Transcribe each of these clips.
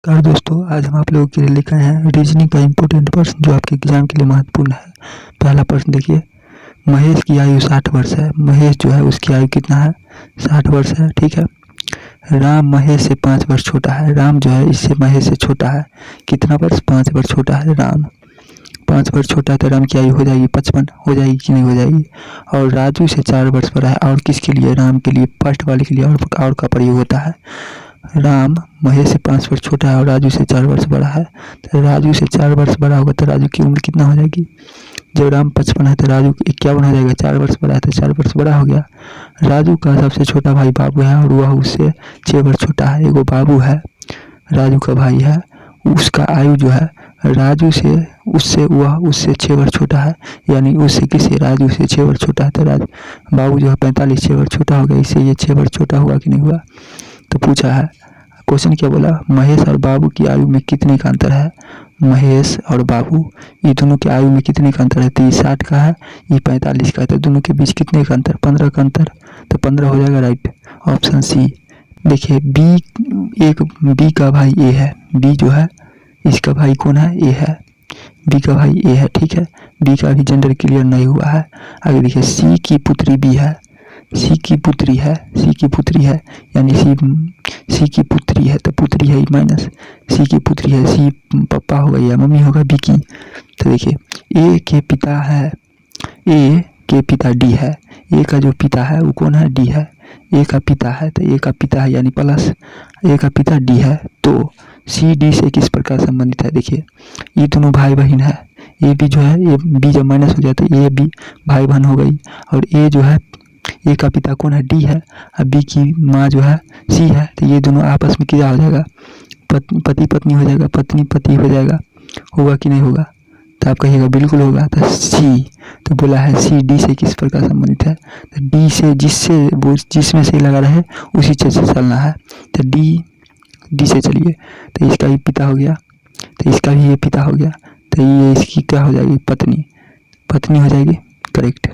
नमस्कार दोस्तों, आज हम आप लोगों के लिए लेकर आए हैं रीजनिंग का इम्पोर्टेंट प्रश्न जो आपके एग्जाम के लिए महत्वपूर्ण है। पहला प्रश्न देखिए, महेश की आयु 60 वर्ष है। महेश जो है उसकी आयु कितना है? 60 वर्ष है। ठीक है। राम महेश से 5 वर्ष छोटा है। राम जो है इससे महेश से छोटा है। कितना वर्ष? 5 वर्ष छोटा है राम। 5 वर्ष छोटा है तो राम की आयु हो जाएगी 55। हो जाएगी कि नहीं हो जाएगी? और राजू से 4 वर्ष बड़ा है। और किसके लिए? राम के लिए, फर्स्ट वाले के लिए और का प्रयोग होता है। राम महेश से 5 वर्ष छोटा है और राजू से 4 वर्ष बड़ा है। तो राजू से 4 वर्ष बड़ा होगा तो राजू की उम्र कितना हो जाएगी? जब राम 55 है तो राजू 51 हो जाएगा। 4 वर्ष बड़ा है तो 4 वर्ष बड़ा हो गया। राजू का सबसे छोटा भाई बाबू है और वह उससे 6 वर्ष छोटा है। एगो बाबू है, राजू का भाई है, उसका आयु जो है राजू से उससे 6 वर्ष छोटा है। यानी उससे किसे? राजू से 6 वर्ष छोटा है। तो बाबू जो है 45 6 वर्ष छोटा हो गया। इससे ये 6 वर्ष छोटा हुआ कि नहीं हुआ? तो पूछा है, क्वेश्चन क्या बोला? महेश और बाबू की आयु में कितने का अंतर है? महेश और बाबू ये दोनों की आयु में कितने का अंतर है? तो ये 60 का है, ये 45 का है। तो दोनों के बीच कितने का अंतर? 15 का अंतर। तो 15 हो जाएगा राइट, ऑप्शन सी। देखिए बी का भाई ए है। बी जो है इसका भाई कौन है? ए है। बी का भाई ए है। ठीक है। बी का भी जेंडर क्लियर नहीं हुआ है। आगे देखिए, सी की पुत्री बी है। सी की पुत्री है। यानी सी की पुत्री है तो पुत्री है माइनस सी की पुत्री है। सी पापा होगा या मम्मी होगा बी की। तो देखिए, ए के पिता है, ए के पिता डी है। ए का जो पिता है वो कौन है? डी है। ए का पिता है तो ए का पिता है यानी प्लस ए का पिता डी है। तो सी डी से किस प्रकार संबंधित है? देखिए, ये दोनों भाई बहन है। ए बी जो है, ये बी जब माइनस हो जाए तो ए बी भाई बहन हो गई। और ए जो है, ए का पिता कौन है? डी है। और बी की माँ जो है सी है। तो ये दोनों आपस में क्या हो जाएगा? पति पत्नी हो जाएगा, पत्नी पति हो जाएगा। होगा कि नहीं होगा? तो आप कहिएगा बिल्कुल होगा। तो सी, तो बोला है सी डी से किस प्रकार संबंधित है? तो डी से जिसमें से लगा रहे उसी चीज से चलना है। तो डी से चलिए। तो इसका भी पिता हो गया, तो इसका भी ये पिता हो गया। तो ये इसकी क्या हो जाएगी? पत्नी हो जाएगी। करेक्ट।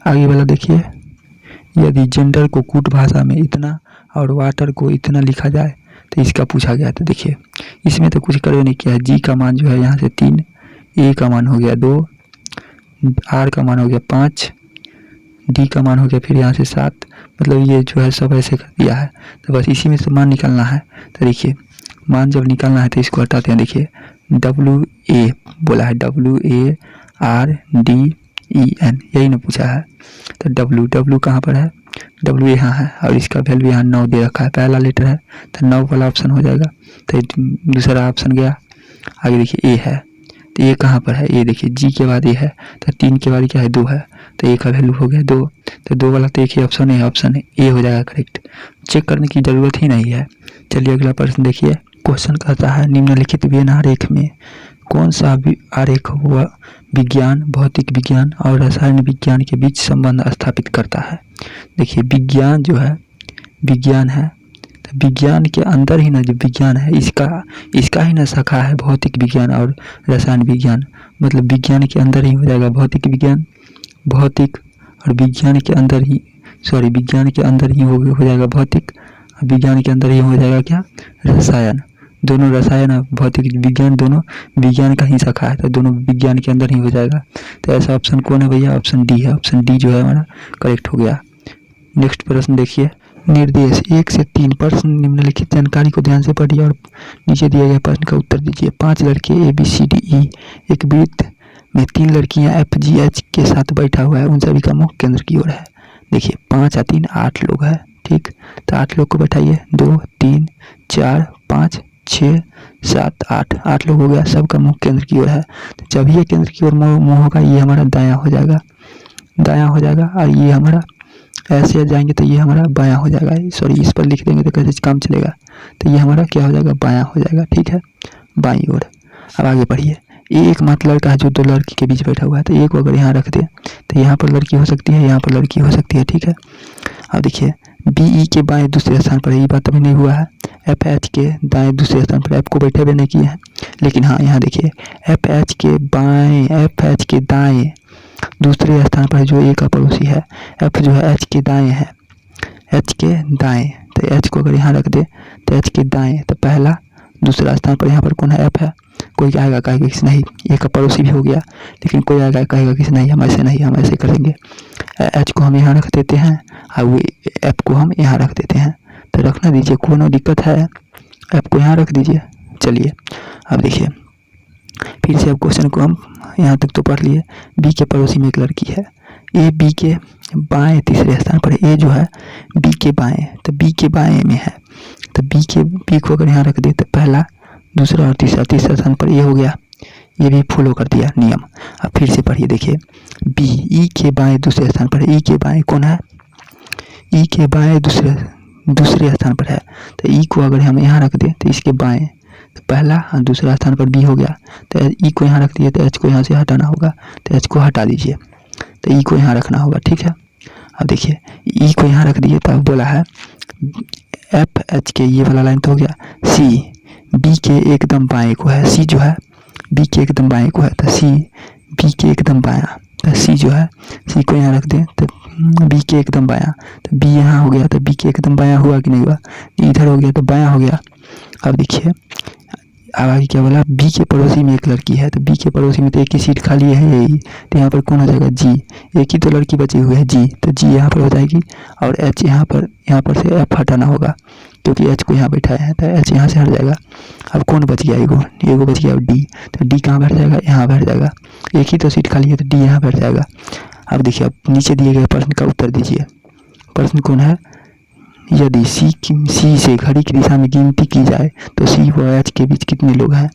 आगे वाला देखिए, यदि जेंडर को कूट भाषा में इतना और वाटर को इतना लिखा जाए तो इसका पूछा गया। तो देखिए, इसमें तो कुछ करवे नहीं किया है। जी का मान जो है यहाँ से 3, ए का मान हो गया 2, आर का मान हो गया 5, डी का मान हो गया फिर यहाँ से 7। मतलब ये जो है सब ऐसे कर दिया है। तो बस इसी में से मान निकालना है। तो देखिए, मान जब निकालना है तो इसको हटाते हैं। देखिए, WA बोला है, WARDEN, यही ना पूछा है। तो W कहाँ पर है? W यहाँ है और इसका वैल्यू यहाँ 9 दे रखा है। पहला लेटर है तो 9 वाला ऑप्शन हो जाएगा। तो दूसरा ऑप्शन गया। आगे देखिए, ए है तो ए कहाँ पर है? ए देखिए, जी के बाद ए है तो 3 के बाद क्या है? 2 है। तो ए का वैल्यू हो गया 2। तो 2 वाला तो एक ही ऑप्शन है, ऑप्शन ए हो जाएगा करेक्ट। चेक करने की जरूरत ही नहीं है। चलिए अगला प्रश्न देखिए। क्वेश्चन कहता है, निम्नलिखित वेन आरेख में कौन सा आरेख हुआ विज्ञान, भौतिक विज्ञान और रसायन विज्ञान के बीच संबंध स्थापित करता है? देखिए, विज्ञान जो है विज्ञान है तो विज्ञान के अंदर ही ना जो विज्ञान है इसका ही ना शाखा है भौतिक विज्ञान और रसायन विज्ञान। मतलब विज्ञान के अंदर ही हो जाएगा भौतिक विज्ञान, भौतिक और विज्ञान के अंदर ही विज्ञान के अंदर ही हो जाएगा भौतिक, विज्ञान के अंदर ही हो जाएगा क्या? रसायन। दोनों रसायन और भौतिक विज्ञान दोनों विज्ञान का ही शाखा है तो दोनों विज्ञान के अंदर ही हो जाएगा। तो ऐसा ऑप्शन कौन है भैया? ऑप्शन डी है। ऑप्शन डी जो है हमारा करेक्ट हो गया। नेक्स्ट प्रश्न देखिए, निर्देश 1 से 3 प्रश्न निम्नलिखित जानकारी को ध्यान से पढ़िए और नीचे दिए गए प्रश्न का उत्तर दीजिए। 5 लड़के ABCDE एक वृत्त में 3 लड़कियां FGH के साथ बैठा हुआ है, उन सभी का मुख केंद्र की ओर है। देखिए, 5 या 3 8 लोग है। ठीक, तो 8 लोग को बैठाइए। 2 3 4 5 6 7 8 लोग हो गया। सबका मुख केंद्र की ओर है। तो जब ये केंद्र की ओर मुँह होगा ये हमारा दायां हो जाएगा और ये हमारा ऐसे जाएंगे तो ये हमारा बायां हो जाएगा। सॉरी, इस पर लिख देंगे तो कैसे काम चलेगा? तो ये हमारा क्या हो जाएगा? बायां हो जाएगा। ठीक है, बाईं ओर। अब आगे बढ़िए। एक मात्र लड़का है जो 2 लड़की के बीच बैठा हुआ है। तो एक को अगर यहाँ रख दे तो यहाँ पर लड़की हो सकती है, यहाँ पर लड़की हो सकती है। ठीक है। अब देखिए, BE के बाएं दूसरे स्थान पर है, ये बात अभी नहीं हुआ है। FH के दाएं दूसरे स्थान पर F को बैठे हुए नहीं किए हैं, लेकिन हाँ यहाँ देखिए FH के दाएं दूसरे स्थान पर जो ए का पड़ोसी है। F जो है H के दाएं है, H के दाएं। तो एच को अगर यहाँ रख दे तो एच के दाएँ तो पहला दूसरा स्थान पर यहाँ पर कौन है, एफ है। कोई आएगा कहेगा किसी नहीं, ये का पड़ोसी भी हो गया, लेकिन कोई आएगा कहेगा किसी नहीं, हम ऐसे नहीं, हम ऐसे करेंगे। एच को हम यहाँ रख देते हैं और वो एफ को हम यहाँ रख देते हैं। तो रखना दीजिए, कोनो दिक्कत है, एफ को यहाँ रख दीजिए। चलिए अब देखिए फिर से अब क्वेश्चन को हम यहाँ तक तो पढ़ लिए। बी के पड़ोसी में एक लड़की है, ए बी के बाएं तीसरे स्थान पर है। ए जो है बी के बाएं, तो बी के बाएं में है, तो बी को अगर यहाँ रख दे तो पहला दूसरा और तीसरा स्थान पर ए हो गया। ये भी फॉलो कर दिया नियम। अब फिर से पढ़िए, देखिए बी ई के बाएं दूसरे स्थान पर है। ई के बाएं कौन है, ई के बाएं दूसरे स्थान पर है, तो ई को अगर हम यहाँ रख दें तो इसके बाएं तो पहला और दूसरा स्थान पर बी हो गया। तो ई को यहाँ रख दिए तो एच को यहाँ से हटाना होगा, तो एच को हटा दीजिए, तो ई को यहाँ रखना होगा। ठीक है, अब देखिए ई को यहाँ रख दिए तो अब बोला है एफ एच के, ये वाला लाइन तो हो गया। सी बी के एकदम बाएं को है, सी जो है बी के एकदम बाएं को है, तो सी बी के एकदम बायां, तो सी जो है सी को यहाँ रख दें तो बी के एकदम बायां, तो बी यहाँ हो गया, तो बी के एकदम बायां हुआ कि नहीं हुआ, इधर हो गया तो बायां हो गया। अब देखिए अब आगे क्या बोला, बी के पड़ोसी में एक लड़की है, तो बी के पड़ोसी में तो एक ही सीट खाली है यही, तो यहाँ पर कौन हो जाएगा, जी। एक ही तो लड़की बची हुई है जी, तो जी यहाँ पर हो जाएगी और एच यहाँ पर से एफ हटाना होगा क्योंकि एच को यहाँ बैठाया है, तो एच यहाँ से हट जाएगा। अब कौन बच गया, एगो बच गया डी, तो डी कहाँ बैठ जाएगा, यहाँ बैठ जाएगा। एक ही तो सीट खाली है तो डी यहाँ बैठ जाएगा। अब देखिए अब नीचे दिए गए प्रश्न का उत्तर दीजिए। प्रश्न कौन है, यदि सी से घड़ी की दिशा में गिनती की जाए तो सी व एच के बीच कितने लोग हैं।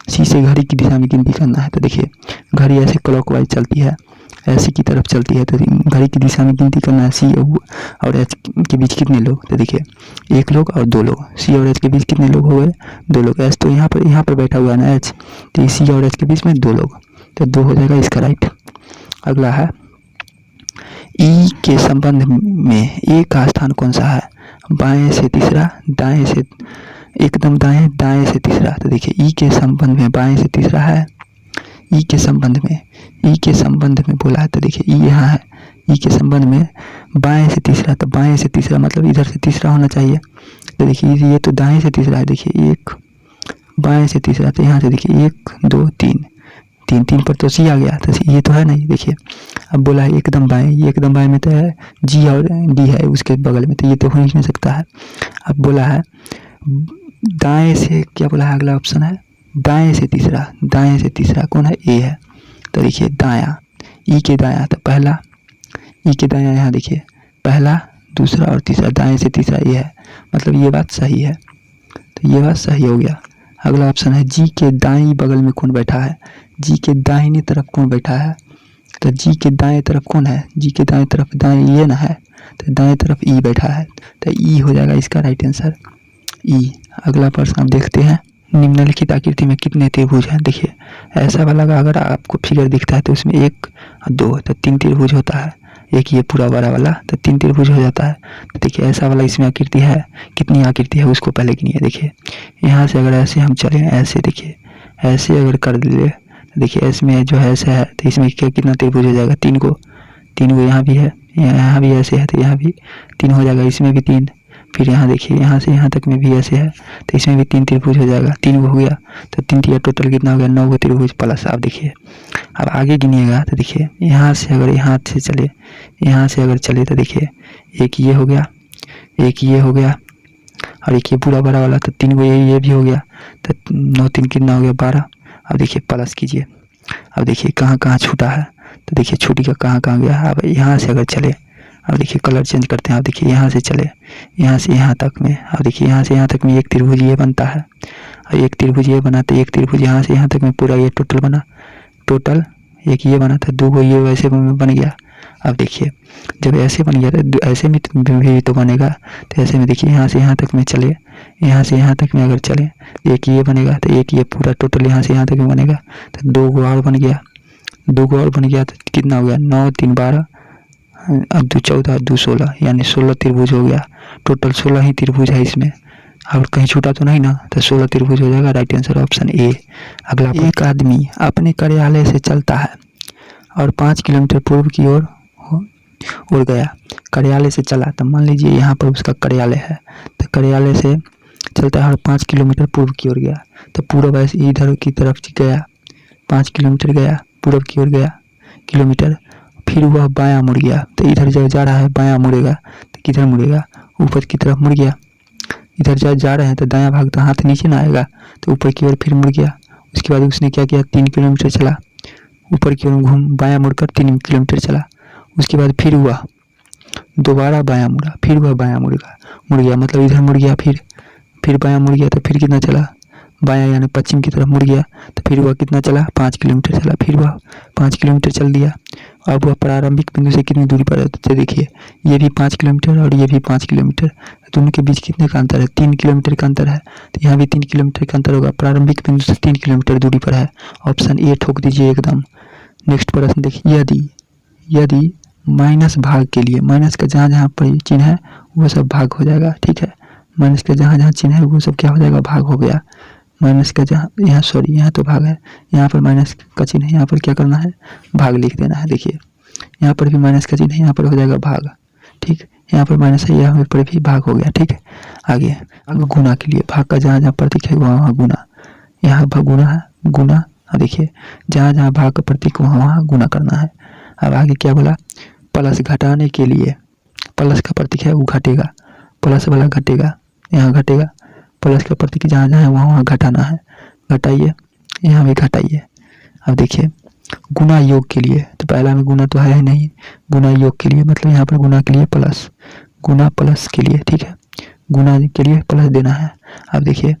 सी से घड़ी की दिशा में गिनती करना है, तो देखिए घड़ी ऐसे क्लॉकवाइज चलती है, ऐसे की तरफ चलती है, तो घड़ी की दिशा में गिनती करना है सी और एच के बीच कितने लोग, तो देखिए एक लोग और दो लोग। सी और एच के बीच कितने लोग हो गए, दो लोग। एच तो यहाँ पर बैठा हुआ है ना एच, तो सी और एच के बीच में दो लोग, तो दो हो जाएगा इसका राइट। अगला है ई के संबंध में ए का स्थान कौन सा है, बाएं से तीसरा, दाएं से एकदम दाएं, दाएं से तीसरा। तो देखिए ई के संबंध में बाएं से तीसरा है, ई के संबंध में बोला है, तो देखिए ई यहाँ है, ई के संबंध में बाएं से तीसरा, तो बाएं से तीसरा मतलब इधर से तीसरा होना चाहिए। तो देखिए ये तो दाएं से तीसरा है, देखिए एक बाएं से तीसरा, तो यहाँ से देखिए 1 2 3 तीन पर तो सी आ गया, तो ये तो है नहीं। देखिए अब बोला है एकदम बाएं, ये एकदम बाएं में तो है जी और डी है उसके बगल में, तो ये तो हो ही नहीं सकता है। अब बोला है दाएं से, क्या बोला है, अगला ऑप्शन है दाएं से तीसरा कौन है, ए है। तो देखिए दायां, ई के दायां, तो पहला ई के दायां यहाँ देखिए पहला दूसरा और तीसरा, दाएं से तीसरा ए है, मतलब ये बात सही है, तो ये बात सही हो गया। अगला ऑप्शन है जी के दाईं बगल में कौन बैठा है, जी के दाहिनी तरफ कौन बैठा है, तो जी के दाएं तरफ कौन है, जी के दाएं तरफ दाएं ये ना है, तो दाएं तरफ ई बैठा है, तो ई हो जाएगा इसका राइट आंसर ई। अगला प्रश्न आप देखते हैं, निम्नलिखित आकृति में कितने त्रिभुज हैं। देखिए ऐसा वाला अगर आपको फिगर दिखता है तो उसमें 1 और 2 तो 3 त्रिभुज होता है, एक ये पूरा बड़ा वाला तो 3 त्रिभुज हो जाता है। तो देखिए ऐसा वाला इसमें आकृति है, कितनी आकृति है उसको पहले गिनिए। देखिए यहाँ से अगर ऐसे हम चलें, ऐसे देखिए ऐसे अगर कर ले, देखिए इसमें जो है ऐसा है, तो इसमें क्या कितना त्रिभुज हो जाएगा, 3 को यहाँ भी है, यहाँ भी ऐसे है, तो यहाँ भी 3 हो जाएगा, इसमें भी 3, फिर यहाँ देखिए यहाँ से यहाँ तक में भी ऐसे है, तो इसमें भी 3 त्रिभुज हो जाएगा, 3 हो गया, तो 3 टोटल कितना हो गया, 9 त्रिभुज प्लस। आप देखिए अब आगे गिनिएगा, तो देखिए यहाँ से अगर यहाँ से अगर चले तो देखिए एक ये हो गया, एक ये हो गया और एक ये पूरा बड़ा वाला, तो 3 को ये भी हो गया, तो 9 3 कितना हो गया, 12। अब देखिए प्लस कीजिए, अब देखिए कहाँ कहाँ छूटा है, तो देखिए छूटी का कहाँ कहाँ गया। अब यहाँ से अगर चले, अब देखिए कलर चेंज करते हैं, आप देखिए यहाँ से चले, यहाँ से यहाँ तक में, अब देखिए यहाँ से यहाँ तक में एक त्रिभुज ये बनता है और एक त्रिभुज ये बना, तो एक त्रिभुज यहाँ से यहाँ तक में पूरा ये टोटल बना, टोटल एक ये बना था, 2 को ये वैसे बन गया। अब देखिए जब ऐसे बन गया तो ऐसे में भी तो बनेगा, तो ऐसे में देखिए यहाँ से यहाँ तक में चले, यहाँ से यहाँ तक में अगर चले एक ये बनेगा, तो एक ये पूरा टोटल यहाँ से यहाँ तक में बनेगा, तो 2 को और बन गया, 2 को और बन गया, तो कितना हो गया, 9 3 12 अब 2 14 2 16, यानी 16 त्रिभुज हो गया। टोटल 16 ही त्रिभुज है इसमें, और कहीं छूटा तो नहीं ना, तो 16 त्रिभुज हो जाएगा, राइट आंसर ऑप्शन ए। अगला, एक आदमी अपने कार्यालय से चलता है और 5 किलोमीटर पूर्व की ओर उड़ गया। कार्यालय से चला, तो मान लीजिए यहाँ पर उसका कार्यालय है, तो कार्यालय से चलता है 5 किलोमीटर पूर्व की ओर गया, तो पूर्व ऐसे इधर की तरफ गया, 5 किलोमीटर गया, पूर्व की ओर गया किलोमीटर, फिर वह बायां मुड़ गया। तो इधर जब जा रहा है बायां मुड़ेगा, तो किधर मुड़ेगा, ऊपर की तरफ मुड़ गया। इधर जब जा रहे हैं तो दायां भाग, तो हाथ नीचे ना आएगा, तो ऊपर की ओर फिर मुड़ गया। उसके बाद उसने क्या किया, 3 किलोमीटर चला, ऊपर की ओर घूम बायां मुड़कर 3 किलोमीटर चला। उसके बाद फिर हुआ दोबारा बायां मुड़ा, फिर वह बायां मुड़ गया, मतलब इधर मुड़ गया, फिर बायां मुड़ गया, तो फिर कितना चला, बायां यानी पश्चिम की तरफ मुड़ गया। तो फिर वह कितना चला, 5 किलोमीटर चला, फिर वह 5 किलोमीटर चल दिया। अब वह प्रारंभिक बिंदु से कितनी दूरी पर है, तो देखिए ये भी 5 किलोमीटर और ये भी 5 किलोमीटर, दोनों के बीच कितने का अंतर है, 3 किलोमीटर का अंतर है। तो यहाँ भी 3 किलोमीटर का अंतर होगा, प्रारंभिक बिंदु से 3 किलोमीटर दूरी पर है। ऑप्शन ए ठोक दीजिए एकदम। नेक्स्ट प्रश्न देखिए, यदि माइनस भाग के लिए, माइनस का जहाँ जहाँ पर चिन्ह है वो सब भाग हो जाएगा, ठीक है। माइनस का जहाँ जहाँ चिन्ह है वो सब क्या हो जाएगा, भाग हो गया। माइनस का जहाँ, यहाँ सॉरी यहाँ तो भाग है, यहाँ पर माइनस का चिन्ह है, यहाँ पर क्या करना है, भाग लिख देना है। देखिए यहाँ पर भी माइनस का चिन्ह है, यहाँ पर हो जाएगा भाग, ठीक। यहाँ पर माइनस है, यहाँ पर भी भाग हो गया, ठीक है। आगे गुना के लिए, भाग का जहाँ जहाँ प्रतीक है वहाँ वहाँ गुना, यहाँ गुना है, गुना। देखिए जहाँ जहाँ भाग का प्रतीक वहाँ वहाँ गुना करना है। अब आगे क्या बोला, प्लस घटाने के लिए, प्लस का प्रतीक है वो घटेगा, प्लस वाला घटेगा, यहाँ घटेगा, प्लस का प्रतीक जहाँ जहाँ है वहाँ वहाँ घटाना है, घटाइए, यहाँ भी घटाइए। अब देखिए गुना योग के लिए, तो पहला में गुना तो है ही नहीं, गुना योग के लिए मतलब यहाँ पर गुना के लिए प्लस, गुना प्लस के लिए, ठीक है, गुना के लिए प्लस देना है। अब देखिए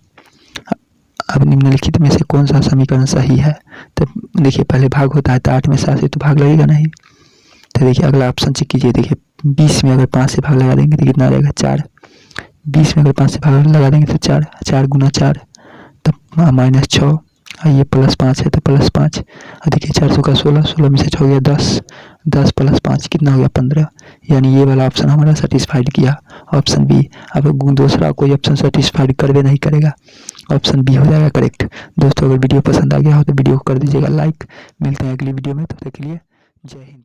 अब निम्नलिखित में से कौन सा समीकरण सही है, तो देखिए पहले भाग होता है, तो 8 में 7 से तो भाग लगेगा नहीं। तो देखिए अगला ऑप्शन चेक कीजिए, देखिए 20 में अगर 5 से भाग लगा देंगे तो कितना आ जाएगा, 4। 20 में अगर 5 से भाग लगा देंगे तो 4, 4 गुना 4 तब -6, ये +5 है तो +5। देखिए 400 का 16, 16 में से 6 हो गया 10, 10 + 5 कितना हो गया 15, यानी ये वाला ऑप्शन हमारा सेटिस्फाइड किया, ऑप्शन बी। अब दूसरा कोई ऑप्शन सेटिस्फाइड करवे नहीं करेगा, ऑप्शन बी हो जाएगा करेक्ट। दोस्तों अगर वीडियो पसंद आ गया हो तो वीडियो को कर दीजिएगा लाइक। मिलते हैं अगली वीडियो में, तब तक के लिए जय हिंद।